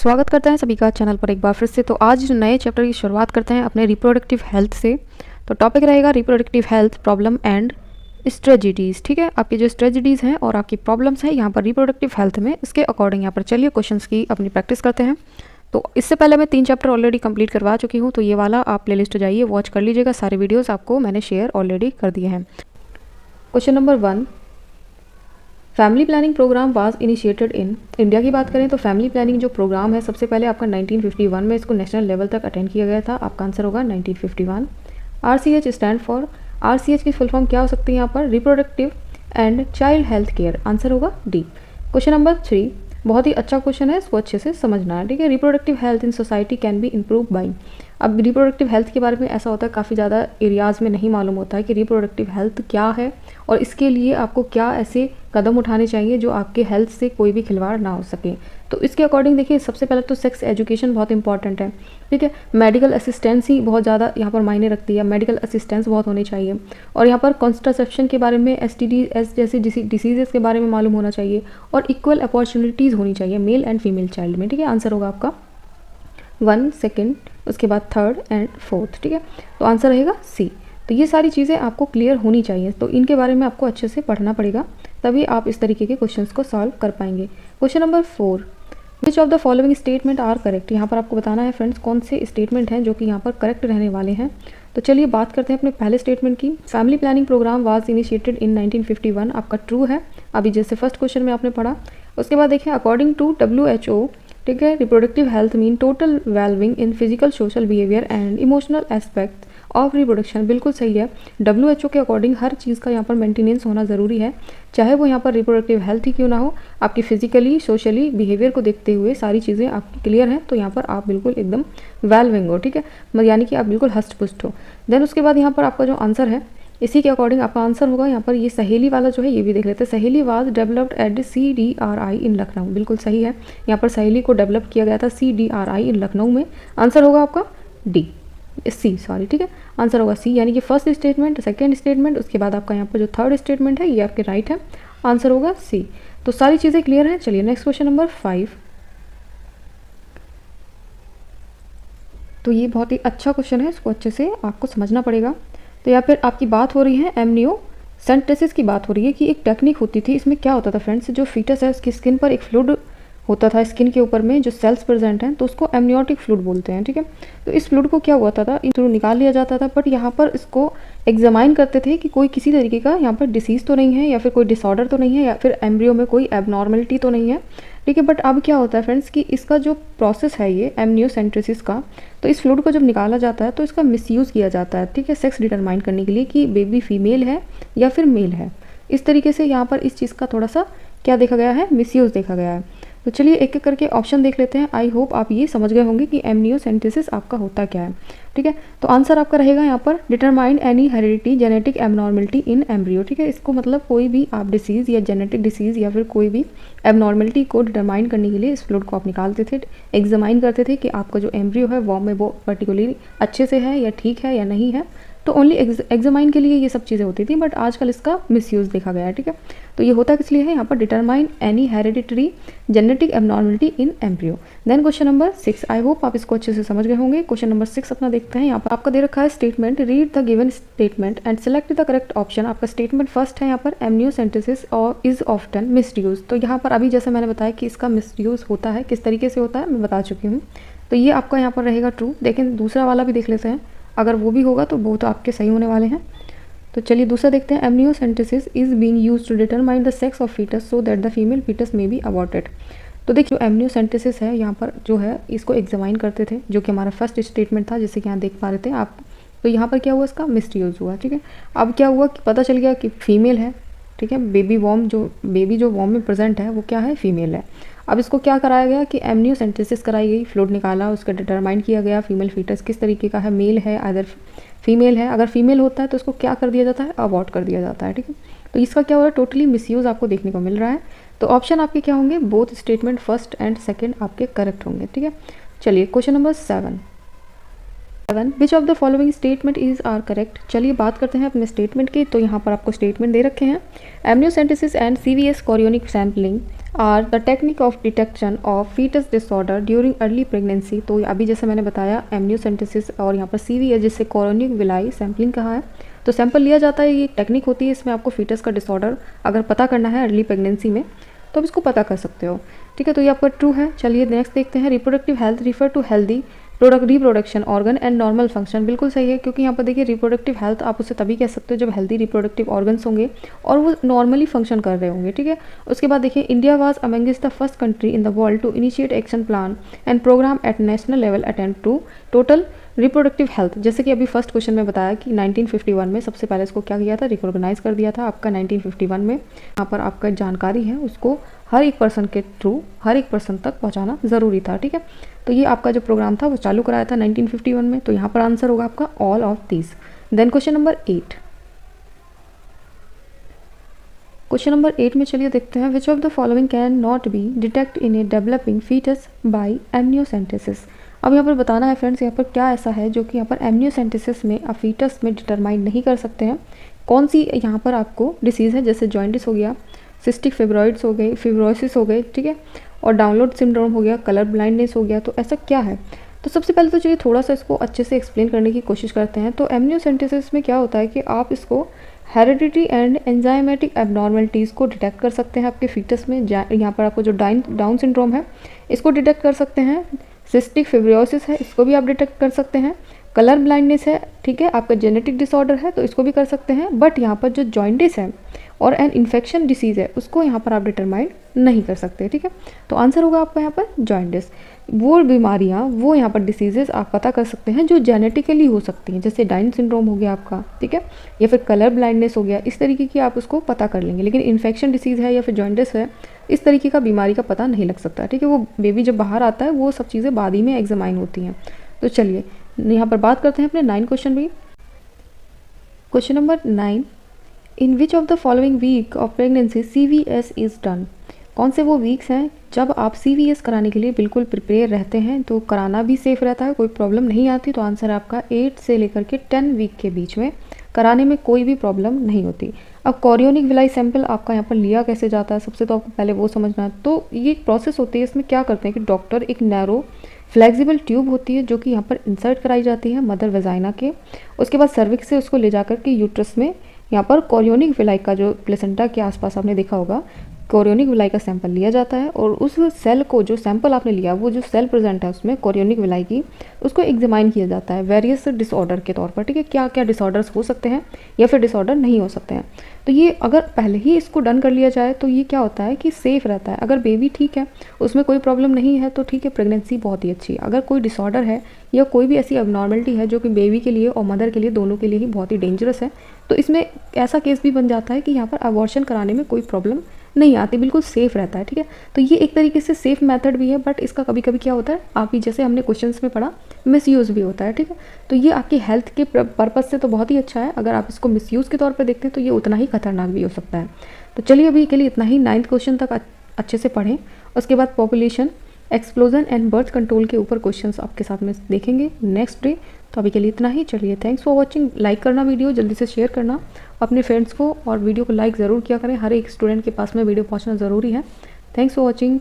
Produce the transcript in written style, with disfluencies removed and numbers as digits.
स्वागत करते हैं सभी का चैनल पर एक बार फिर से। तो आज नए चैप्टर की शुरुआत करते हैं अपने रिप्रोडक्टिव हेल्थ से। तो टॉपिक रहेगा reproductive health problem and strategies. ठीक है, आपकी जो स्ट्रेटजीज हैं और आपकी प्रॉब्लम्स हैं यहाँ पर रिप्रोडक्टिव हेल्थ में, इसके अकॉर्डिंग यहाँ पर चलिए क्वेश्चंस की अपनी प्रैक्टिस करते हैं। तो इससे पहले मैं 3 चैप्टर ऑलरेडी कंप्लीट करवा चुकी हूँ, तो ये वाला आप प्लेलिस्ट जाइए वॉच कर लीजिएगा। सारे वीडियोज़ आपको मैंने शेयर ऑलरेडी कर दिए हैं। Question number 1, family planning programme was initiated in India की बात करें तो फैमिली प्लानिंग जो प्रोग्राम है सबसे पहले आपका 1951 में इसको नेशनल लेवल तक अटेंड किया गया था। आपका आंसर होगा 1951। RCH स्टैंड फॉर, RCH की फुल फॉर्म क्या हो सकती है यहाँ पर? Reproductive and child health care. Answer होगा डी। क्वेश्चन नंबर 3, बहुत ही अच्छा क्वेश्चन है, इसको अच्छे से समझना है। ठीक है, reproductive health in society can be improve by. अब रिप्रोडक्टिव हेल्थ के बारे में ऐसा होता है काफ़ी ज़्यादा एरियाज़ में नहीं मालूम होता है कि रिप्रोडक्टिव हेल्थ क्या है और इसके लिए आपको क्या ऐसे कदम उठाने चाहिए जो आपके हेल्थ से कोई भी खिलवाड़ ना हो सके। तो इसके अकॉर्डिंग देखिए, सबसे पहले तो सेक्स एजुकेशन बहुत इंपॉर्टेंट है। ठीक है, मेडिकल असिस्टेंस ही बहुत ज़्यादा यहाँ पर मायने रखती है, मेडिकल असिस्टेंस बहुत होनी चाहिए। और यहाँ पर कॉन्ट्रासेप्शन के बारे में, STD जैसे डिसीजेस के बारे में मालूम होना चाहिए और इक्वल अपॉर्चुनिटीज़ होनी चाहिए मेल एंड फीमेल चाइल्ड में। ठीक है, आंसर होगा आपका 1, 2, उसके बाद 3rd एंड 4th। ठीक है, तो आंसर रहेगा सी। तो ये सारी चीज़ें आपको क्लियर होनी चाहिए, तो इनके बारे में आपको अच्छे से पढ़ना पड़ेगा, तभी आप इस तरीके के क्वेश्चंस को सॉल्व कर पाएंगे। Question number 4, which of the following statement are correct. यहाँ पर आपको बताना है फ्रेंड्स कौन से स्टेटमेंट हैं जो कि यहाँ पर करेक्ट रहने वाले हैं। तो चलिए बात करते हैं अपने पहले स्टेटमेंट की। Family planning programme was initiated in 1951, आपका ट्रू है, अभी जैसे फर्स्ट क्वेश्चन में आपने पढ़ा। उसके बाद देखिए, अकॉर्डिंग टू WHO, ठीक है, reproductive health mean total wellbeing in physical, social behaviour and emotional aspect of reproduction. बिल्कुल सही है, WHO के अकॉर्डिंग हर चीज़ का यहाँ पर मेंटेनेंस होना ज़रूरी है, चाहे वो यहाँ पर रिप्रोडक्टिव हेल्थ ही क्यों ना हो। आपकी फिजिकली, सोशली बिहेवियर को देखते हुए सारी चीज़ें आपकी क्लियर हैं, तो यहाँ पर आप बिल्कुल एकदम वेलबिंग हो। ठीक है, यानी कि आप बिल्कुल हष्ट पुष्ट हो। देन उसके बाद यहाँ पर आपका जो आंसर है, इसी के अकॉर्डिंग आपका आंसर होगा यहाँ पर ये सहेली वाला जो है, ये भी देख लेते हैं। सहेली वाज डेवलप्ड एट CDRI इन लखनऊ। बिल्कुल सही है, यहाँ पर सहेली को डेवलप किया गया था CDRI इन लखनऊ में। आंसर होगा आपका सी, सॉरी। ठीक है, आंसर होगा सी, यानी कि फर्स्ट स्टेटमेंट, सेकंड स्टेटमेंट, उसके बाद आपका यहाँ पर जो 3rd स्टेटमेंट है ये आपके राइट है। आंसर होगा सी। तो सारी चीज़ें क्लियर हैं। चलिए नेक्स्ट क्वेश्चन नंबर 5। तो ये बहुत ही अच्छा क्वेश्चन है, इसको अच्छे से आपको समझना पड़ेगा। तो यहाँ पर आपकी बात हो रही है एमनियोसेंटेसिस की बात हो रही है कि एक टेक्निक होती थी। इसमें क्या होता था फ्रेंड्स, जो फीटस है उसकी स्किन पर एक फ्लूइड होता था, स्किन के ऊपर में जो सेल्स प्रेजेंट हैं, तो उसको एमनियोटिक फ्लूइड बोलते हैं। ठीक है, तो इस फ्लूइड को क्या होता था, थ्रू निकाल लिया जाता था, बट यहाँ पर इसको एग्जामाइन करते थे कि कोई किसी तरीके का यहाँ पर डिसीज़ तो नहीं है, या फिर कोई डिसऑर्डर तो नहीं है, या फिर एम्ब्रियो में कोई एबनॉर्मलिटी तो नहीं है। ठीक है, बट अब क्या होता है फ्रेंड्स कि इसका जो प्रोसेस है ये एमनियोसेंट्रेसिस का, तो इस फ्लूइड को जब निकाला जाता है तो इसका मिसयूज़ किया जाता है। ठीक है, सेक्स डिटरमाइन करने के लिए कि बेबी फीमेल है या फिर मेल है। इस तरीके से यहाँ पर इस चीज़ का थोड़ा सा क्या देखा गया है, मिसयूज़ देखा गया है। तो चलिए एक एक करके ऑप्शन देख लेते हैं। आई होप आप ये समझ गए होंगे कि एमनियोसेंटेसिस आपका होता क्या है। ठीक है, तो आंसर आपका रहेगा यहाँ पर determine any heredity genetic abnormality in embryo. ठीक है, इसको मतलब कोई भी आप डिसीज़ या जेनेटिक डिसीज़ या फिर कोई भी एबनॉर्मलिटी को डिटरमाइन करने के लिए इस फ्लूइड को आप निकालते थे, एग्जामाइन करते थे कि आपका जो एम्ब्रियो है वो में वो पर्टिकुलरली अच्छे से है या ठीक है या नहीं है। तो ओनली एग्जामाइन के लिए ये सब चीज़ें होती थी, बट आजकल इसका मिसयूज़ देखा गया है। ठीक है, तो ये होता किस लिए है, यहाँ पर determine any hereditary genetic abnormality in embryo. Then question number 6, I hope आप इसको अच्छे से समझ गए होंगे। क्वेश्चन नंबर 6 अपना देखते हैं। यहाँ पर आपका दे रखा है statement, read the given statement and select the correct option. आपका स्टेटमेंट फर्स्ट है यहाँ पर, एमनियोसेंटेसिस और इज ऑफ्टन मिसयूज। तो यहाँ पर अभी जैसे मैंने बताया कि इसका मिसयूज़ होता है, किस तरीके से होता है मैं बता चुकी हूँ। तो ये आपका यहाँ पर रहेगा ट्रू। लेकिन दूसरा वाला भी देख लेते हैं, अगर वो भी होगा तो वो तो आपके सही होने वाले हैं। तो चलिए दूसरा देखते हैं, amniocentesis is being used to determine the sex of foetus so that the female foetus may be aborted. तो देखिए जो एमनियोसेंटेसिस है यहाँ पर जो है इसको एग्जामाइन करते थे, जो कि हमारा फर्स्ट स्टेटमेंट था, जैसे कि यहाँ देख पा रहे थे आप। तो यहाँ पर क्या हुआ, इसका मिसयूज़ हुआ। ठीक है, अब क्या हुआ कि पता चल गया कि फीमेल है। ठीक है, बेबी जो वॉर्म में प्रेजेंट है वो क्या है, फीमेल है। अब इसको क्या कराया गया कि एमनियोसेंटेसिस कराई गई, फ्लूइड निकाला, उसका डिटरमाइन किया गया फीमेल फीटस किस तरीके का है, मेल है अदर फीमेल है। अगर फीमेल होता है तो उसको क्या कर दिया जाता है, अबॉर्ट कर दिया जाता है। ठीक है, तो इसका क्या हो रहा है, टोटली मिसयूज़ आपको देखने को मिल रहा है। तो ऑप्शन आपके क्या होंगे, both statement first and second आपके करेक्ट होंगे। ठीक है, चलिए question number 7, which of the following statement is are correct. चलिए बात करते हैं अपने स्टेटमेंट की। तो यहाँ पर आपको स्टेटमेंट दे रखे हैं, amniocentesis and CVS chorionic sampling are the technique of detection of foetus disorder during early pregnancy. तो अभी जैसे मैंने बताया एमनियोसेंटेसिस और यहाँ पर CVS जिससे कोरोनिक विलाई सैम्पलिंग कहा है, तो सैंपल लिया जाता है, ये टेक्निक होती है, इसमें आपको फीटस का डिसऑर्डर अगर पता करना है अर्ली प्रेगनेंसी में तो आप इसको पता कर सकते हो। ठीक है, तो ये आपका ट्रू है। चलिए नेक्स्ट देखते हैं। Reproductive health refer to healthy reproduction organ and normal function. बिल्कुल सही है, क्योंकि यहाँ पर देखिए रिप्रोडक्टिव हेल्थ आप उसे तभी कह सकते हो जब हेल्दी रिप्रोडक्टिव ऑर्गन्स होंगे और वो नॉर्मली फंक्शन कर रहे होंगे। ठीक है, उसके बाद देखिए India was amongst the first country in the world to initiate action plan and programme at national level attempt to total reproductive health. जैसे कि अभी फर्स्ट क्वेश्चन में बताया कि 1951 में सबसे पहले इसको क्या किया था, रिकॉग्नाइज कर दिया था आपका 1951 में। यहाँ पर आपका जानकारी है उसको हर एक पर्सन के थ्रू हर एक पर्सन तक पहुँचाना ज़रूरी था। ठीक है, तो ये आपका जो प्रोग्राम था वो चालू कराया था 1951 में। तो यहाँ पर आंसर होगा आपका all of this. Then question number 8। Question number 8 में चलिए देखते हैं, which of the following can not be detect in a developing foetus by amniocentesis. अब यहाँ पर बताना है फ्रेंड्स, यहाँ पर क्या ऐसा है जो कि यहाँ पर एमनियोसेंटेसिस में आप फीटस में डिटरमाइन नहीं कर सकते हैं। कौन सी यहाँ पर आपको डिसीज़ है, जैसे जॉइंटिस हो गया, सिस्टिक फिब्रॉइड्स हो गए, फिब्रोसिस हो गए, ठीक है, और डाउनलोड सिंड्रोम हो गया, कलर ब्लाइंडनेस हो गया। तो ऐसा क्या है, तो सबसे पहले तो चलिए थोड़ा सा इसको अच्छे से एक्सप्लेन करने की कोशिश करते हैं। तो एमनियोसेंटेसिस में क्या होता है कि आप इसको हेरिडिटी एंड एंजाइमेटिक एबनॉर्मलिटीज़ को डिटेक्ट कर सकते हैं आपके फीटस में। यहाँ पर आपको जो डाउन सिंड्रोम है इसको डिटेक्ट कर सकते हैं, सिस्टिक फिब्रोसिस है इसको भी आप डिटेक्ट कर सकते हैं, कलर ब्लाइंडनेस है, ठीक है, आपका जेनेटिक डिसऑर्डर है तो इसको भी कर सकते हैं। बट यहाँ पर जो जॉइंटिस है और एन इन्फेक्शन डिसीज़ है उसको यहाँ पर आप डिटरमाइन नहीं कर सकते। ठीक है, तो आंसर होगा आपका यहाँ पर जॉइंटिस। वो बीमारियाँ, वो यहाँ पर डिसीजेज़ आप पता कर सकते हैं जो जेनेटिकली हो सकती हैं, जैसे डाउन सिंड्रोम हो गया आपका, ठीक है, या फिर कलर ब्लाइंडनेस हो गया, इस तरीके की आप उसको पता कर लेंगे। लेकिन इन्फेक्शन डिसीज़ है या फिर जॉइंटिस है, इस तरीके का बीमारी का पता नहीं लग सकता। ठीक है, वो बेबी जब बाहर आता है वो सब चीज़ें बाद ही में एग्जामाइन होती हैं। तो चलिए यहाँ पर बात करते हैं अपने 9 क्वेश्चन भी। Question number 9, in which of the following week of pregnancy CVS is done. कौन से वो वीक्स हैं जब आप CVS कराने के लिए बिल्कुल प्रिपेयर रहते हैं, तो कराना भी सेफ़ रहता है, कोई प्रॉब्लम नहीं आती। तो आंसर आपका 8 से लेकर के 10 वीक के बीच में कराने में कोई भी प्रॉब्लम नहीं होती। अब कोरियोनिक विलाई सैंपल आपका यहाँ पर लिया कैसे जाता है, सबसे तो आपको पहले वो समझना है। तो ये एक प्रोसेस होती है, इसमें क्या करते हैं कि डॉक्टर एक नैरो फ्लेक्सिबल ट्यूब होती है जो कि यहाँ पर इंसर्ट कराई जाती है मदर वेजाइना के, उसके बाद सर्विक्स से उसको ले जाकर के यूट्रस में यहाँ पर कोरियोनिक विलाई का जो प्लेसेंटा के आसपास आपने देखा होगा, कोरियोनिक विलाई का सैंपल लिया जाता है और उस सेल को, जो सैंपल आपने लिया, वो जो सेल प्रेजेंट है उसमें कोरियोनिक विलाई की, उसको एग्जामाइन किया जाता है वेरियस डिसऑर्डर के तौर पर। ठीक है, क्या क्या डिसऑर्डर्स हो सकते हैं या फिर डिसऑर्डर नहीं हो सकते हैं। तो ये अगर पहले ही इसको डन कर लिया जाए तो ये क्या होता है कि सेफ़ रहता है। अगर बेबी ठीक है, उसमें कोई प्रॉब्लम नहीं है, तो ठीक है, प्रेगनेंसी बहुत ही अच्छी है। अगर कोई डिसऑर्डर है या कोई भी ऐसी अबनॉर्मलिटी है जो कि बेबी के लिए और मदर के लिए, दोनों के लिए ही बहुत ही डेंजरस है, तो इसमें ऐसा केस भी बन जाता है कि यहाँ पर अबॉर्शन कराने में कोई प्रॉब्लम नहीं आती, बिल्कुल सेफ़ रहता है। ठीक है, तो ये एक तरीके से सेफ़ मेथड भी है, बट इसका कभी कभी क्या होता है, आप ही जैसे हमने क्वेश्चंस में पढ़ा, मिसयूज़ भी होता है। ठीक है, तो ये आपकी हेल्थ के पर्पज़ से तो बहुत ही अच्छा है, अगर आप इसको मिसयूज़ के तौर पर देखते हैं तो ये उतना ही खतरनाक भी हो सकता है। तो चलिए अभी के लिए इतना ही, 9th क्वेश्चन तक अच्छे से पढ़ें, उसके बाद population explosion and birth control के ऊपर क्वेश्चंस आपके साथ में देखेंगे नेक्स्ट डे। तो अभी के लिए इतना ही, चलिए थैंक्स फॉर वॉचिंग। लाइक करना, वीडियो जल्दी से शेयर करना अपने फ्रेंड्स को, और वीडियो को लाइक ज़रूर किया करें, हर एक स्टूडेंट के पास में वीडियो पहुंचना ज़रूरी है। Thanks for watching.